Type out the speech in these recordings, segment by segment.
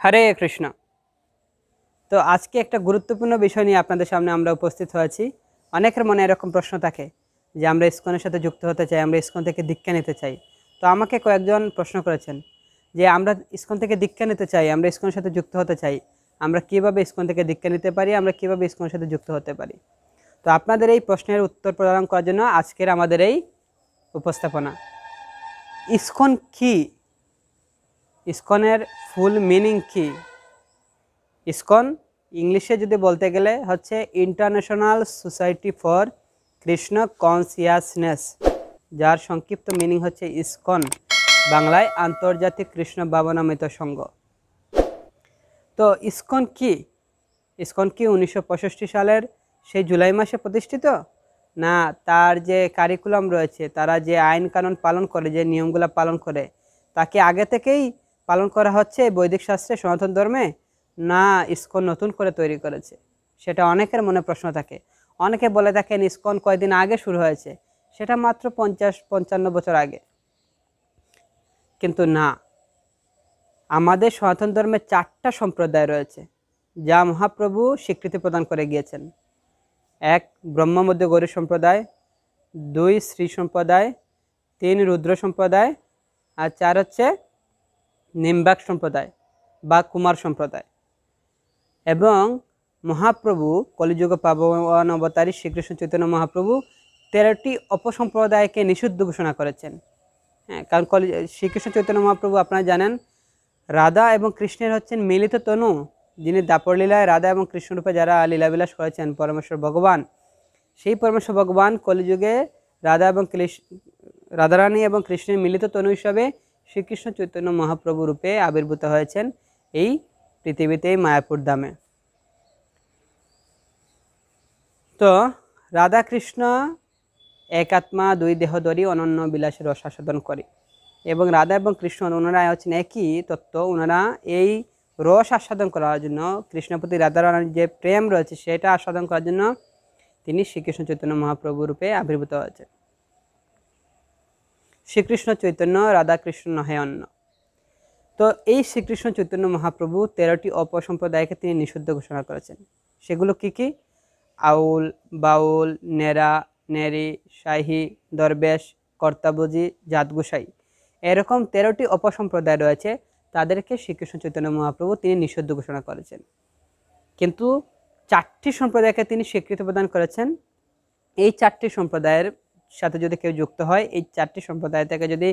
হরে কৃষ্ণ। তো আজকে একটা গুরুত্বপূর্ণ বিষয় নিয়ে আপনাদের সামনে আমরা উপস্থিত হয়েছি। অনেকের মনে এরকম প্রশ্ন থাকে যে আমরা ইসকনের সাথে যুক্ত হতে চাই, আমরা ইসকন থেকে দীক্ষা নিতে চাই। তো আমাকে কয়েকজন প্রশ্ন করেছেন যে আমরা ইসকন থেকে দীক্ষা নিতে চাই, আমরা ইসকনের সাথে যুক্ত হতে চাই, আমরা কীভাবে ইসকন থেকে দীক্ষা নিতে পারি, আমরা কীভাবে ইসকনের সাথে যুক্ত হতে পারি। তো আপনাদের এই প্রশ্নের উত্তর প্রদান করার জন্য আজকের আমাদের এই উপস্থাপনা। ইসকন কি? ইসকনের ফুল মিনিং কি? ইসকন ইংলিশে যদি বলতে গেলে হচ্ছে international society for Krishna consciousness, যার সংক্ষিপ্ত মিনিং হচ্ছে ইসকন, বাংলায় আন্তর্জাতিক কৃষ্ণ ভাবনামৃত সংঘ। তো ইসকন কি? ইসকন কি 1965 সালের সেই জুলাই মাসে প্রতিষ্ঠিত, না তার যে কারিকুলাম রয়েছে, তারা যে আইন কানুন পালন করে, যে নিয়মগুলো পালন করে, তাকে আগে থেকেই পালন করা হচ্ছে বৈদিক শাস্ত্রে, সনাতন ধর্মে, না ইসকন নতুন করে তৈরি করেছে? সেটা অনেকের মনে প্রশ্ন থাকে। অনেকে বলে থাকেন ইসকন কয়েকদিন আগে শুরু হয়েছে, সেটা মাত্র 50-55 বছর আগে। কিন্তু না, আমাদের সনাতন ধর্মে 4টা সম্প্রদায় রয়েছে যা মহাপ্রভু স্বীকৃতি প্রদান করে গিয়েছেন। 1 ব্রহ্মমধ্য গৌরী সম্প্রদায়, 2 শ্রী সম্প্রদায়, 3 রুদ্র সম্প্রদায়, আর 4 হচ্ছে নিম্বাক সম্প্রদায় বা কুমার সম্প্রদায়। এবং মহাপ্রভু কলিযুগ পাবন অবতারী শ্রীকৃষ্ণ চৈতন্য মহাপ্রভু 13টি অপসম্প্রদায়কে নিষিদ্ধ ঘোষণা করেছেন। হ্যাঁ, কারণ শ্রীকৃষ্ণ চৈতন্য মহাপ্রভু আপনারা জানেন রাধা এবং কৃষ্ণের হচ্ছেন মিলিত তনু, যিনি দাপর লীলায় রাধা এবং কৃষ্ণরূপে যারা লীলাবিলাস করেছেন, পরমেশ্বর ভগবান। সেই পরমেশ্বর ভগবান কলিযুগে রাধারানী এবং কৃষ্ণের মিলিত তনু হিসাবে শ্রীকৃষ্ণ চৈতন্য মহাপ্রভু রূপে আবির্ভূত হয়েছেন এই পৃথিবীতে, মায়াপুর ধামে। তো রাধা কৃষ্ণ এক আত্মা দুই দেহধরী অনন্য বিলাসের রস আস্বাদন করে, এবং রাধা এবং কৃষ্ণ ওনারা হচ্ছেন একই তত্ত্ব। ওনারা এই রস আস্বাদন করার জন্য, কৃষ্ণের প্রতি রাধারানীর যে প্রেম রয়েছে সেটা আস্বাদন করার জন্য তিনি শ্রীকৃষ্ণ চৈতন্য মহাপ্রভু রূপে আবির্ভূত হয়েছেন। শ্রীকৃষ্ণ চৈতন্য, রাধা কৃষ্ণ নহে অন্য। তো এই শ্রীকৃষ্ণ চৈতন্য মহাপ্রভু 13টি অপসম্প্রদায়কে তিনি নিষিদ্ধ ঘোষণা করেছেন। সেগুলো কি কি? আউল, বাউল, নেরা, নেরি, শাহী, দরবেশ, কর্তাবুজি, জাতগোসাই, এরকম 13টি অপসম্প্রদায় রয়েছে, তাদেরকে শ্রীকৃষ্ণ চৈতন্য মহাপ্রভু তিনি নিষিদ্ধ ঘোষণা করেছেন। কিন্তু 4টি সম্প্রদায়কে তিনি স্বীকৃতি প্রদান করেছেন। এই 4টি সম্প্রদায়ের সাথে যদি কেউ যুক্ত হয়, এই 4টি সম্প্রদায় থেকে যদি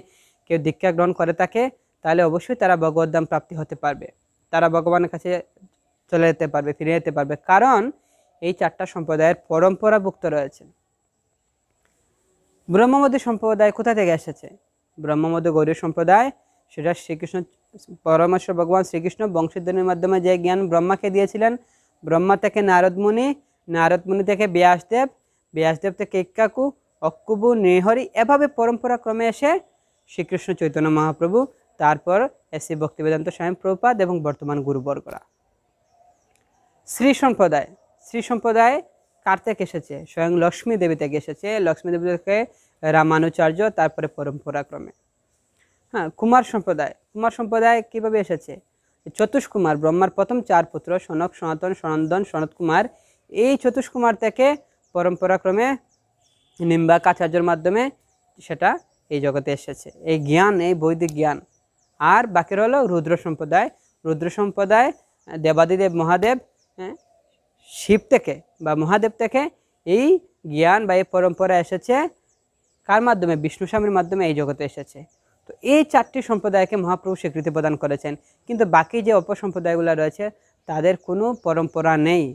কেউ দীক্ষা গ্রহণ করে থাকে, তাহলে অবশ্যই তারা ভগবদ্ধাম প্রাপ্তি হতে পারবে, তারা ভগবানের কাছে চলে যেতে পারবে, ফিরে যেতে পারবে। কারণ এই 4টা সম্প্রদায়ের পরম্পরাভুক্ত রয়েছে। ব্রহ্মমধ্য সম্প্রদায় কোথা থেকে এসেছে? ব্রহ্মমধ্য গৌরী সম্প্রদায়, সেটা শ্রীকৃষ্ণ পরমেশ্বর ভগবান শ্রীকৃষ্ণ বংশীধ্বনির মাধ্যমে যে জ্ঞান ব্রহ্মাকে দিয়েছিলেন, ব্রহ্মা থেকে নারদমুনি, নারদমুনি থেকে ব্যাসদেব, ব্যাসদেব থেকে ইক্কাকু, অক্কুবু, নৃহরি, এভাবে পরম্পরা ক্রমে এসে শ্রীকৃষ্ণ চৈতন্য মহাপ্রভু, তারপর এসি ভক্তিবেদান্ত স্বামী প্রভুপাদ এবং বর্তমান গুরুবর্গরা। শ্রী সম্প্রদায়, শ্রী সম্প্রদায় কার থেকে এসেছে? স্বয়ং লক্ষ্মী দেবী থেকে এসেছে। লক্ষ্মী দেবী থেকে রামানুচার্য, তারপরে পরম্পরা ক্রমে। হ্যাঁ, কুমার সম্প্রদায়, কুমার সম্প্রদায় কিভাবে এসেছে? চতুষ্কুমার, ব্রহ্মার প্রথম 4 পুত্র সনক, সনাতন, সনন্দন, সনত কুমার, এই চতুষ্কুমার থেকে পরম্পরা ক্রমে নিম্বাক আচার্যের মাধ্যমে সেটা এই জগতে এসেছে, এই জ্ঞান, এই বৈদিক জ্ঞান। আর বাকি হলো রুদ্র সম্প্রদায়। রুদ্র সম্প্রদায় দেবাদিদেব মহাদেব, শিব থেকে বা মহাদেব থেকে এই জ্ঞান বা এই পরম্পরা এসেছে কার মাধ্যমে? বিষ্ণু স্বামীর মাধ্যমে এই জগতে এসেছে। তো এই 4টি সম্প্রদায়কে মহাপ্রভু স্বীকৃতি প্রদান করেছেন। কিন্তু বাকি যে অপসম্প্রদায়গুলো রয়েছে তাদের কোনো পরম্পরা নেই।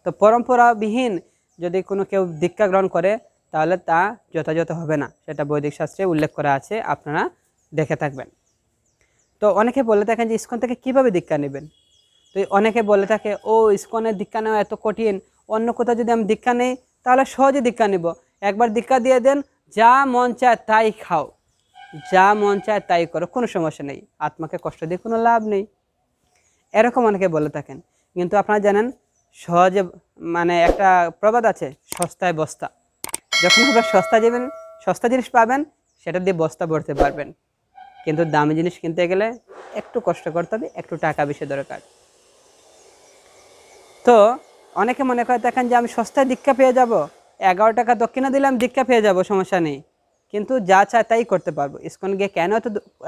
তো পরম্পরাবিহীন যদি কোনো কেউ দীক্ষা গ্রহণ করে তাহলে তা যথাযথ হবে না, সেটা বৈদিক শাস্ত্রে উল্লেখ করা আছে, আপনারা দেখে থাকবেন। তো অনেকে বলে থাকেন যে ইসকন থেকে কীভাবে দীক্ষা নেবেন। তো অনেকে বলে থাকে ও ইসকনের দীক্ষা নেওয়া এত কঠিন, অন্য কোথাও যদি আমি দীক্ষা নেই তাহলে সহজে দীক্ষা নেব, একবার দীক্ষা দিয়ে দেন, যা মন চায় তাই খাও, যা মন চায় তাই করো, কোনো সমস্যা নেই, আত্মাকে কষ্ট দিয়ে কোনো লাভ নেই, এরকম অনেকে বলে থাকেন। কিন্তু আপনারা জানেন সহজে, মানে একটা প্রবাদ আছে, সস্তায় বস্তা। যখন আপনারা সস্তা যাবেন, সস্তা জিনিস পাবেন, সেটা দিয়ে বস্তা ভরতে পারবেন। কিন্তু দামি জিনিস কিনতে গেলে একটু কষ্ট করতে হবে, একটু টাকা বেশি দরকার। তো অনেকে মনে করে দেখেন যে আমি সস্তায় দীক্ষা পেয়ে যাব, 11 টাকা দক্ষিণা দিলাম দীক্ষা পেয়ে যাব, সমস্যা নেই, কিন্তু যা চায় তাই করতে পারবো। ইসকন গিয়ে কেন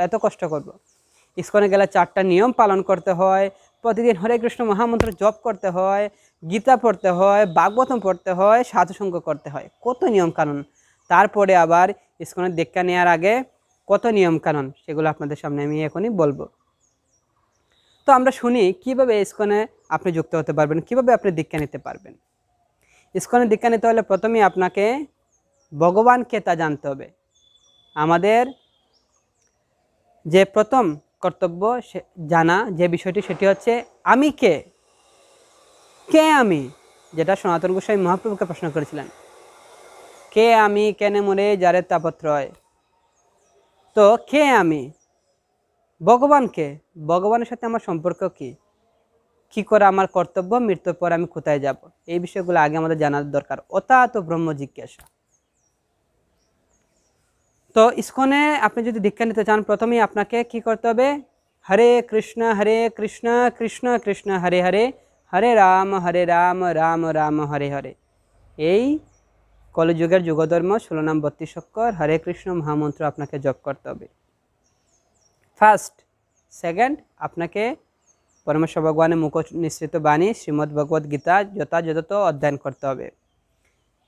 এত কষ্ট করব? ইসকনে গেলে 4টা নিয়ম পালন করতে হয়, প্রতিদিন হরে কৃষ্ণ মহামন্ত্র জপ করতে হয়, গীতা পড়তে হয়, ভাগবতম পড়তে হয়, সাধুসঙ্গ করতে হয়, কত নিয়ম কানুন। তারপরে আবার ইসকনের দীক্ষা নেওয়ার আগে কত নিয়ম কানুন, সেগুলো আপনাদের সামনে আমি এখনই বলবো। তো আমরা শুনি কিভাবে ইসকনে আপনি যুক্ত হতে পারবেন, কিভাবে আপনি দীক্ষা নিতে পারবেন। ইসকনে দীক্ষা নিতে হলে প্রথমেই আপনাকে ভগবানকে তা জানতে হবে। আমাদের যে প্রথম কর্তব্য জানা যে বিষয়টি, সেটি হচ্ছে আমি কে, কে আমি, যেটা সনাতন গোস্বামী মহাপ্রভুকে প্রশ্ন করেছিলেন, কে আমি কেনে মরে যারে তাপত্রয়। তো কে আমি, ভগবানকে, ভগবানের সাথে আমার সম্পর্ক কি, কি করে আমার কর্তব্য, মৃত্যুর পর আমি কোথায় যাব, এই বিষয়গুলো আগে আমাদের জানার দরকার। ওতা তো ব্রহ্ম জিজ্ঞাসা। তো ইসকনে আপনি যদি দীক্ষা নিতে চান, প্রথমেই আপনাকে কি করতে হবে, হরে কৃষ্ণ কৃষ্ণ কৃষ্ণ হরে হরে, হরে রাম রাম রাম হরে হরে, এই কলিযুগের যুগধর্ম 16 নাম 32 অক্ষর হরে কৃষ্ণ মহামন্ত্র আপনাকে জপ করতে হবে ফার্স্ট। সেকেন্ড, আপনাকে পরমেশ্বর ভগবানের মুখ নিঃসৃত বাণী শ্রীমদ্ ভগবদ গীতা যথাযথ অধ্যয়ন করতে হবে।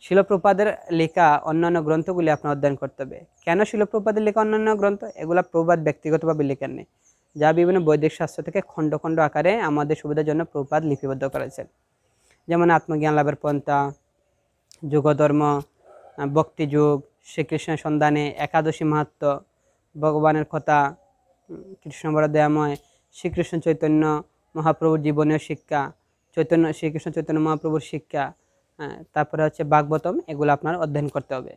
শিল প্রভুপাদের লেখা অন্যান্য গ্রন্থগুলি আপনার অধ্যয়ন করতে হবে। কেন শিল প্রভুপাদের লেখা অন্যান্য গ্রন্থ? এগুলো প্রভুপাদ ব্যক্তিগতভাবে লেখেন নেই, যা বিভিন্ন বৈদিক শাস্ত্র থেকে খণ্ড খণ্ড আকারে আমাদের সুবিধার জন্য প্রভুপাদ লিপিবদ্ধ করেছেন। যেমন আত্মজ্ঞান লাভের পন্থা, যুগধর্ম, ভক্তিযুগ, শ্রীকৃষ্ণের সন্ধানে, একাদশী মাহাত্ম্য, ভগবানের কথা, কৃষ্ণবর দয়াময়, শ্রীকৃষ্ণ চৈতন্য মহাপ্রভুর জীবনের শিক্ষা, শ্রীকৃষ্ণ চৈতন্য মহাপ্রভুর শিক্ষা, তারপরে হচ্ছে ভাগবতম, এগুলো আপনার অধ্যয়ন করতে হবে।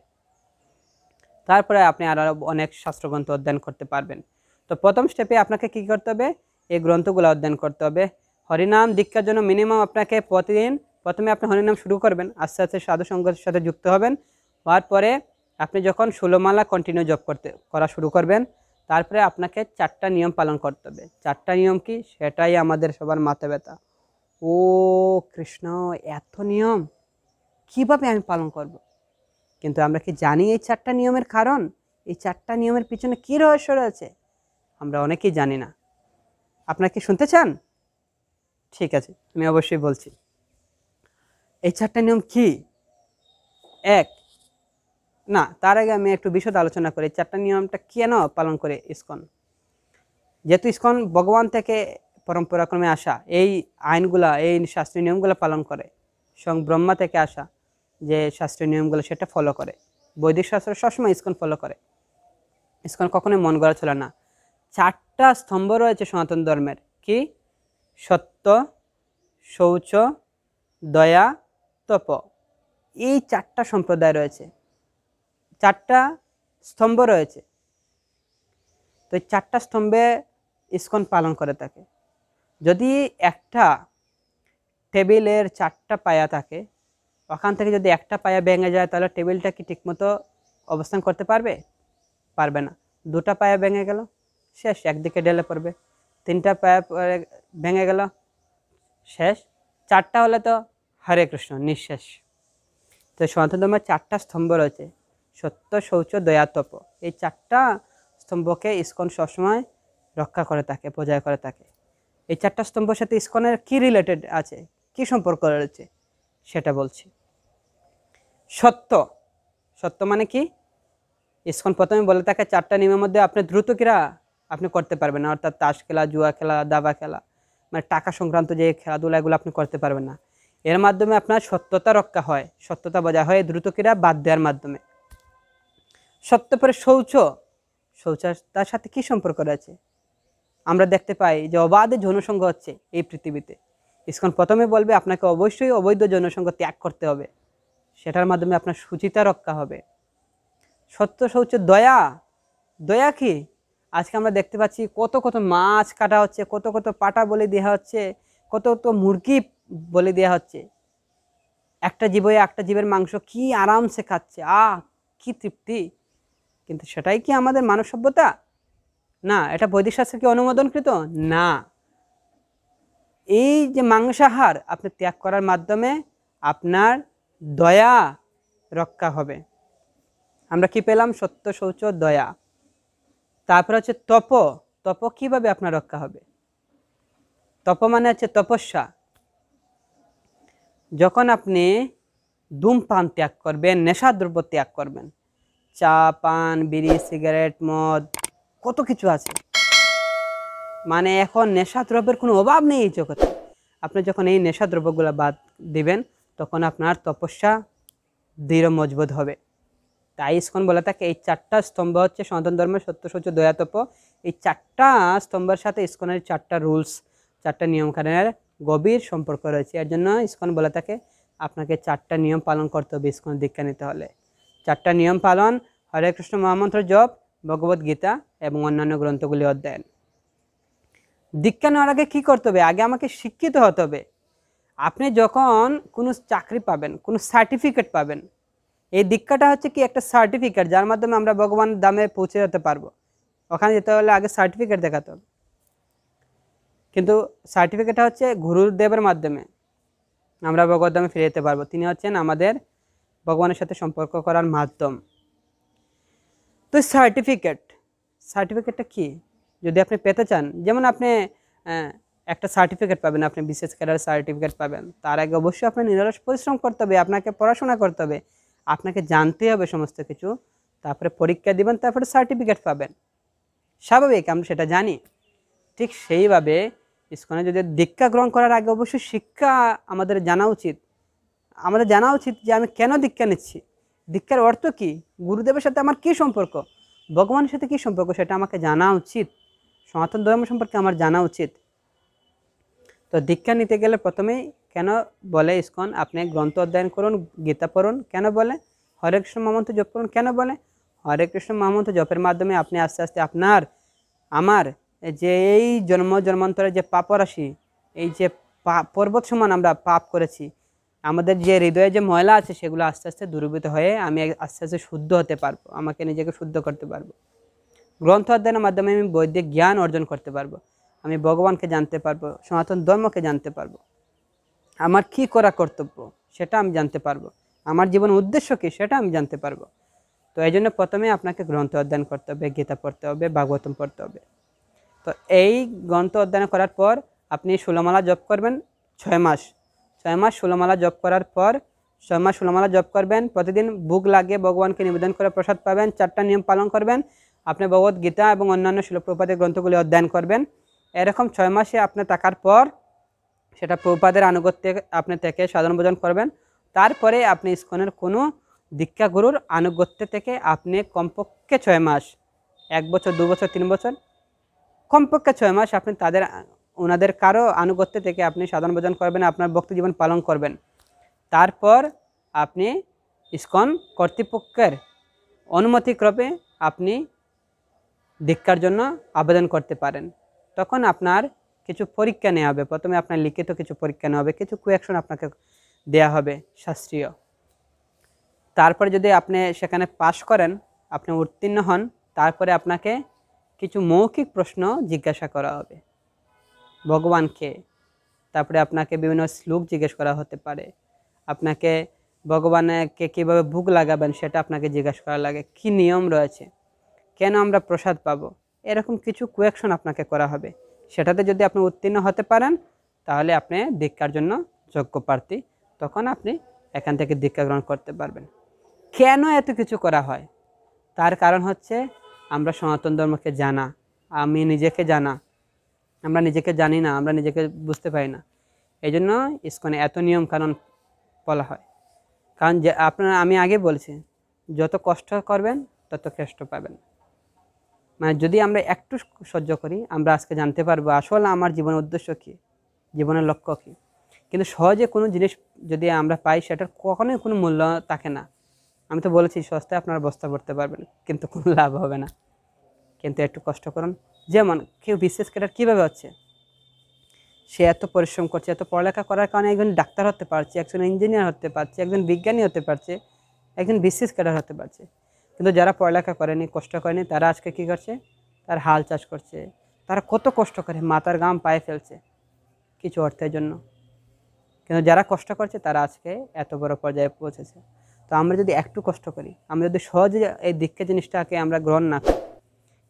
তারপরে আপনি আরও অনেক শাস্ত্রগ্রন্থ অধ্যয়ন করতে পারবেন। তো প্রথম স্টেপে আপনাকে কী করতে হবে, এই গ্রন্থগুলো অধ্যয়ন করতে হবে। হরিনাম দীক্ষার জন্য মিনিমাম আপনাকে প্রতিদিন প্রথমে আপনি হরিনাম শুরু করবেন, আস্তে আস্তে সাধু সঙ্গের সাথে যুক্ত হবেন। হওয়ার পরে আপনি যখন 16 মালা কন্টিনিউ জপ করা শুরু করবেন, তারপরে আপনাকে 4টা নিয়ম পালন করতে হবে। 4টা নিয়ম কি, সেটাই আমাদের সবার মাথা ব্যথা। ও কৃষ্ণ, এত নিয়ম কিভাবে আমি পালন করব? কিন্তু আমরা কি জানি এই 4টা নিয়মের কারণ, এই 4টা নিয়মের পিছনে কী রহস্য রয়েছে? আমরা অনেকেই জানি না। আপনারা কি শুনতে চান? ঠিক আছে, আমি অবশ্যই বলছি। এই 4টা নিয়ম কি? এক, না তার আগে আমি একটু বিশদ আলোচনা করি 4টা নিয়মটা কেন পালন করে ইসকন। যেহেতু ইসকন ভগবান থেকে পরম্পরাক্রমে আসা এই আইনগুলা, এই শাস্ত্রীয় নিয়মগুলো পালন করে, স্বয়ং ব্রহ্মা থেকে আসা যে শাস্ত্রীয় নিয়মগুলো সেটা ফলো করে। বৈদিক শাস্ত্র সবসময় ইসকন ফলো করে। ইসকন কখনোই মন গড়া ছিল না। 4টা স্তম্ভ রয়েছে সনাতন ধর্মের, কি? সত্য, শৌচ, দয়া, তপ। এই 4টা সম্প্রদায় রয়েছে, 4টা স্তম্ভ রয়েছে। তো এই 4টা স্তম্ভে ইসকন পালন করে থাকে। যদি একটা টেবিলের 4টা পায়া থাকে, ওখান থেকে যদি একটা পায়া ভেঙে যায়, তাহলে টেবিলটা কি ঠিকমতো অবস্থান করতে পারবে? পারবে না। 2টা পায়া ভেঙে গেল, শেষ, একদিকে ঢেলে পড়বে। 3টা পায়া ভেঙে গেল, শেষ। 4টা হলে তো হরে কৃষ্ণ, নিঃশেষ। তো সনাতন ধর্মের 4টা স্তম্ভ রয়েছে, সত্য, শৌচ, দয়া, তপ। এই 4টা স্তম্ভকে ইসকন সবসময় রক্ষা করে থাকে, বজায় করে থাকে। এই 4টা স্তম্ভের সাথে ইসকনের কি রিলেটেড আছে, কি সম্পর্ক রয়েছে, সেটা বলছি। সত্য, সত্য মানে কি? ইসকন প্রথমে বলে থাকে 4টা নিয়মের মধ্যে আপনি দ্রুত ক্রীড়া আপনি করতে পারবেন না, অর্থাৎ তাস খেলা, জুয়া খেলা, দাবা খেলা, মানে টাকা সংক্রান্ত যে খেলাধুলা, এগুলো আপনি করতে পারবেন না। এর মাধ্যমে আপনার সত্যতা রক্ষা হয়, সত্যতা বজায় হয় দ্রুত ক্রীড়া বাদ দেওয়ার মাধ্যমে। সত্য পরে শৌচ, শৌচতার সাথে কি সম্পর্ক রয়েছে? আমরা দেখতে পাই যে অবাধে যৌনসঙ্গ হচ্ছে এই পৃথিবীতে। ইসকন প্রথমে বলবে আপনাকে অবশ্যই অবৈধ যৌনসঙ্গ ত্যাগ করতে হবে, সেটার মাধ্যমে আপনার শুচিতা রক্ষা হবে। সত্য, শৌচ, দয়া, দয়া কি? আজকে আমরা দেখতে পাচ্ছি কত কত মাছ কাটা হচ্ছে, কত কত পাটা বলি দেওয়া হচ্ছে, কত কত মুরগি বলি দেওয়া হচ্ছে। একটা জীবের মাংস কি আরামসে খাচ্ছে, কি তৃপ্তি! কিন্তু সেটাই কি আমাদের মানব সভ্যতা? না, এটা বৈদিক শাস্ত্রে কি অনুমোদনকৃত না। এই যে মাংসাহার আপনি ত্যাগ করার মাধ্যমে আপনার দয়া রক্ষা হবে। আমরা কি পেলাম? সত্য, শৌচ, দয়া। তারপর হচ্ছে তপ। তপ কিভাবে আপনার রক্ষা হবে? তপ মানে হচ্ছে তপস্যা। যখন আপনি ধূমপান ত্যাগ করবেন, নেশাদ্রব্য ত্যাগ করবেন, চা, পান, বিড়ি, সিগারেট, মদ, কত কিছু আছে, মানে এখন নেশাদ্রব্যের কোনো অভাব নেই এই জগতে। আপনি যখন এই নেশাদ্রব্যগুলো বাদ দিবেন তখন আপনার তপস্যা দৃঢ় মজবুত হবে। তাই ইসকন বলে থাকে এই 4টা স্তম্ভ হচ্ছে সনাতন ধর্মের সত্য, শৌচ, দয়া, তপ। এই 4টা স্তম্ভের সাথে ইসকনের 4টা রুলস, 4টা নিয়মকানুনের গভীর সম্পর্ক রয়েছে। এর জন্য ইসকন বলে থাকে আপনাকে 4টা নিয়ম পালন করতে হবে ইসকনের দীক্ষা নিতে হলে। 4টা নিয়ম পালন: হরে কৃষ্ণ মহামন্ত্র জপ, ভগবত গীতা এবং অন্যান্য গ্রন্থগুলি অধ্যয়ন। দীক্ষা নেওয়ার আগে কী করতে হবে? আগে আমাকে শিক্ষিত হতে হবে। আপনি যখন কোনো চাকরি পাবেন, কোনো সার্টিফিকেট পাবেন, এই দীক্ষাটা হচ্ছে কি একটা সার্টিফিকেট যার মাধ্যমে আমরা ভগবান ধামে পৌঁছে যেতে পারবো। ওখানে যেতে হলে আগে সার্টিফিকেট দেখাতে হবে, কিন্তু সার্টিফিকেটটা হচ্ছে গুরুদেবের মাধ্যমে আমরা ভগবত ধামে ফিরে যেতে পারবো। তিনি হচ্ছেন আমাদের ভগবানের সাথে সম্পর্ক করার মাধ্যম। তো সার্টিফিকেটটা কি যদি আপনি পেতে চান, যেমন আপনি একটা সার্টিফিকেট পাবেন, আপনি বিশেষ ক্যাডার সার্টিফিকেট পাবেন, তার আগে অবশ্যই আপনার নিরলস পরিশ্রম করতে হবে, আপনাকে পড়াশোনা করতে হবে, আপনাকে জানতে হবে সমস্ত কিছু, তারপরে পরীক্ষা দিবেন, তারপরে সার্টিফিকেট পাবেন। স্বাভাবিক, আমরা সেটা জানি। ঠিক সেইভাবে ইসকনে যদি দীক্ষা গ্রহণ করার আগে অবশ্যই শিক্ষা আমাদের জানা উচিত। আমাদের জানা উচিত যে আমি কেন দীক্ষা নিচ্ছি, দীক্ষার অর্থ কী, গুরুদেবের সাথে আমার কী সম্পর্ক, ভগবানের সাথে কী সম্পর্ক, সেটা আমাকে জানা উচিত। সনাতন ধর্ম সম্পর্কে আমার জানা উচিত। তো দীক্ষা নিতে গেলে প্রথমেই কেন বলে ইসকন আপনি গ্রন্থ অধ্যয়ন করুন, গীতা পড়ুন। কেন বলে? হরে কৃষ্ণ মহামন্ত্র জপ করুন। কেন বলে? হরে কৃষ্ণ মহামন্ত্র জপের মাধ্যমে আপনি আস্তে আস্তে আমার যে এই জন্মান্তরে যে পাপরাশি, এই যে পর্বত সমান আমরা পাপ করেছি, আমাদের যে হৃদয়ে যে ময়লা আছে সেগুলো আস্তে আস্তে দূরীভূত হয়ে আমি আস্তে আস্তে শুদ্ধ হতে পারবো, আমাকে নিজেকে শুদ্ধ করতে পারবো। গ্রন্থ অধ্যয়নের মাধ্যমে আমি বৈদিক জ্ঞান অর্জন করতে পারবো, আমি ভগবানকে জানতে পারবো, সনাতন ধর্মকে জানতে পারবো, আমার কি করা কর্তব্য সেটা আমি জানতে পারবো, আমার জীবনের উদ্দেশ্য কী সেটা আমি জানতে পারবো। তো এই জন্য প্রথমে আপনাকে গ্রন্থ অধ্যয়ন করতে হবে, গীতা পড়তে হবে, ভাগবতম পড়তে হবে। তো এই গ্রন্থ অধ্যয়ন করার পর আপনি 16 মালা জপ করবেন 6 মাস। 6 মাস 16 মালা জপ করার পর 6 মাস 16 মালা জপ করবেন, প্রতিদিন ভোগ লাগিয়ে ভগবানকে নিবেদন করে প্রসাদ পাবেন, 4টা নিয়ম পালন করবেন, আপনি ভগবত গীতা এবং অন্যান্য শিল প্রভুপাদের গ্রন্থগুলি অধ্যয়ন করবেন। এরকম 6 মাসে আপনি থাকার পর সেটা প্রভুপাদের আনুগত্যে আপনি থেকে সাধারণ ভোজন করবেন। তারপরে আপনি ইসকনের কোনো দীক্ষা গুরুর আনুগত্য থেকে আপনি কমপক্ষে 6 মাস, 1 বছর, 2 বছর, 3 বছর, কমপক্ষে 6 মাস আপনি ওনাদের কারো আনুগত্য থেকে আপনি সাধারণ ভোজন করবেন, আপনার ভক্তি জীবন পালন করবেন। তারপর আপনি ইসকন কর্তৃপক্ষের অনুমতিক্রমে আপনি দীক্ষার জন্য আবেদন করতে পারেন। তখন আপনার কিছু পরীক্ষা নেওয়া হবে, প্রথমে আপনার লিখিত কিছু পরীক্ষা নেওয়া হবে, কিছু কোয়েকশন আপনাকে দেয়া হবে শাস্ত্রীয়। তারপরে যদি আপনি সেখানে পাশ করেন, আপনি উত্তীর্ণ হন, তারপরে আপনাকে কিছু মৌখিক প্রশ্ন জিজ্ঞাসা করা হবে ভগবানকে। তারপরে আপনাকে বিভিন্ন শ্লোক জিজ্ঞেস করা হতে পারে, আপনাকে ভগবানকে কীভাবে ভোগ লাগাবেন সেটা আপনাকে জিজ্ঞাসা করা লাগে, কি নিয়ম রয়েছে, কেন আমরা প্রসাদ পাবো, এরকম কিছু কোয়েকশন আপনাকে করা হবে। সেটাতে যদি আপনি উত্তীর্ণ হতে পারেন তাহলে আপনি দীক্ষার জন্য যোগ্য প্রার্থী, তখন আপনি এখান থেকে দীক্ষা গ্রহণ করতে পারবেন। কেন এত কিছু করা হয়? তার কারণ হচ্ছে আমরা সনাতন ধর্মকে জানা, আমি নিজেকে জানা, আমরা নিজেকে জানি না, আমরা নিজেকে বুঝতে পারি না। এই জন্য ইসকনে এত নিয়ম কারণ বলা হয়। কারণ যে আমি আগে বলছি, যত কষ্ট করবেন তত কষ্ট পাবেন। মানে যদি আমরা একটু সহ্য করি, আমরা আজকে জানতে পারবো আসলে আমার জীবনের উদ্দেশ্য কী, জীবনের লক্ষ্য কী। কিন্তু সহজে কোনো জিনিস যদি আমরা পাই সেটার কখনোই কোনো মূল্য থাকে না। আমি তো বলেছি সস্তায় আপনারা বস্তা পড়তে পারবেন, কিন্তু কোনো লাভ হবে না। কিন্তু একটু কষ্ট করুন। যেমন কেউ বিশেষ ক্যাডার কীভাবে হচ্ছে, সে এত পরিশ্রম করছে, এত পড়ালেখা করার কারণে একজন ডাক্তার হতে পারছে, একজন ইঞ্জিনিয়ার হতে পারছে, একজন বিজ্ঞানী হতে পারছে, একজন বিশেষ ক্যাডার হতে পারছে। কিন্তু যারা পড়ালেখা করেনি, কষ্ট করেনি, তারা আজকে কী করছে, তারা হাল চাষ করছে, তারা কত কষ্ট করে মাথার ঘাম পায়ে ফেলছে কিছু অর্থের জন্য, কিন্তু যারা কষ্ট করছে তারা আজকে এত বড় পর্যায়ে পৌঁছেছে। তো আমরা যদি একটু কষ্ট করি, আমরা যদি সহজে এই দীক্ষা জিনিসটাকে আমরা গ্রহণ না করি,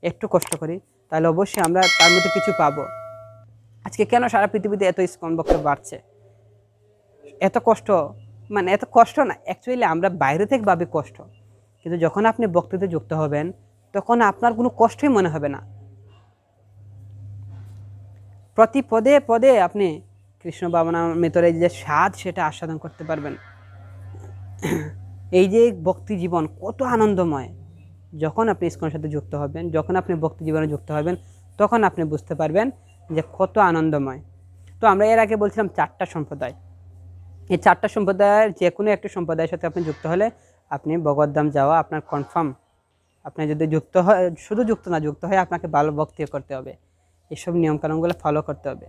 একটু কষ্ট করি, তাহলে অবশ্যই আমরা তার মধ্যে কিছু পাবো। আজকে কেন সারা পৃথিবীতে এত ইসকন ভক্ত বাড়ছে? এত কষ্ট, মানে এত কষ্ট না, অ্যাকচুয়ালি আমরা বাইরে থেকে ভাবি কষ্ট, কিন্তু যখন আপনি ভক্তিতে যুক্ত হবেন তখন আপনার কোনো কষ্টই মনে হবে না। প্রতি পদে পদে আপনি কৃষ্ণ ভাবনামৃতর এই যে স্বাদ সেটা আস্বাদন করতে পারবেন। এই যে ভক্তি জীবন কত আনন্দময়, যখন আপনি ইসকনের সাথে যুক্ত হবেন, যখন আপনি ভক্তি জীবনে যুক্ত হবেন, তখন আপনি বুঝতে পারবেন যে কত আনন্দময়। তো আমরা এর আগে বলছিলাম 4টা সম্প্রদায়। এই 4টা সম্প্রদায়ের যে কোনো একটি সম্প্রদায়ের সাথে আপনি যুক্ত হলে আপনি ভগবদ্ধাম যাওয়া আপনার কনফার্ম। আপনি যদি যুক্ত হয়, শুধু যুক্ত না, যুক্ত হয়ে আপনাকে ভালো ভক্তি করতে হবে, এসব নিয়মকানুনগুলো ফলো করতে হবে,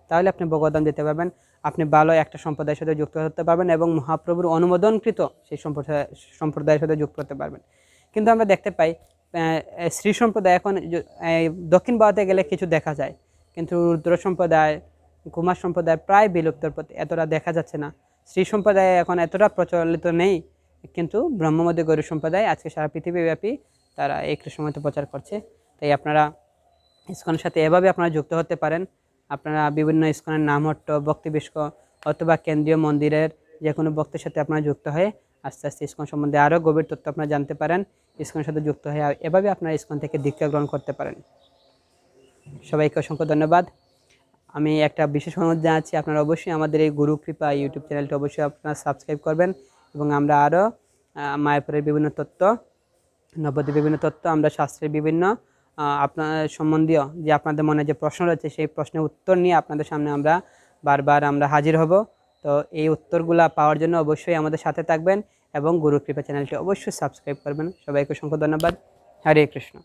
তাহলে আপনি ভগবদ্ধাম যেতে পারবেন। আপনি ভালো একটা সম্প্রদায়ের সাথে যুক্ত হতে পারবেন এবং মহাপ্রভুর অনুমোদনকৃত সেই সম্প্রদায়ের সাথে যুক্ত হতে পারবেন। কিন্তু আমরা দেখতে পাই শ্রী সম্প্রদায় এখন দক্ষিণ ভারতে গেলে কিছু দেখা যায়, কিন্তু রুদ্র সম্প্রদায়, কুমার সম্প্রদায় প্রায় বিলুপ্তর পথে, এতটা দেখা যাচ্ছে না। শ্রী সম্প্রদায় এখন এতটা প্রচলিত নেই, কিন্তু ব্রহ্মমধ্য গৌরী সম্প্রদায় আজকে সারা পৃথিবীব্যাপী তারা এই কৃষ্ণমত প্রচার করছে। তাই আপনারা ইসকনের সাথে এভাবে আপনারা যুক্ত হতে পারেন। আপনারা বিভিন্ন ইসকনের নামহট্ট, ভক্তিবিষ্ক অথবা কেন্দ্রীয় মন্দিরের যে কোনো ভক্তের সাথে আপনারা যুক্ত হয়ে আস্তে আস্তে ইসকন সম্বন্ধে আরও গভীর তথ্য আপনারা জানতে পারেন। ইসকনের সাথে যুক্ত হয়ে এভাবে আপনারা ইসকন থেকে দীক্ষা গ্রহণ করতে পারেন। সবাইকে অসংখ্য ধন্যবাদ। আমি একটা বিশেষ অনুরোধ জানাচ্ছি, আপনারা অবশ্যই আমাদের এই গুরু কৃপা ইউটিউব চ্যানেলটি অবশ্যই আপনারা সাবস্ক্রাইব করবেন এবং আমরা আরও মায়াপুরের বিভিন্ন তথ্য, নবদ্বীপের বিভিন্ন তথ্য, আমরা শাস্ত্রের বিভিন্ন আপনার সম্বন্ধীয় যে আপনাদের মনে যে প্রশ্ন রয়েছে সেই প্রশ্নের উত্তর নিয়ে আপনাদের সামনে আমরা বারবার হাজির হব। তো এই উত্তরগুলা পাওয়ার জন্য অবশ্যই আমাদের সাথে থাকবেন এবং গুরু কৃপা চ্যানেলটি অবশ্যই সাবস্ক্রাইব করবেন। সবাইকে অসংখ্য ধন্যবাদ। হরে কৃষ্ণ।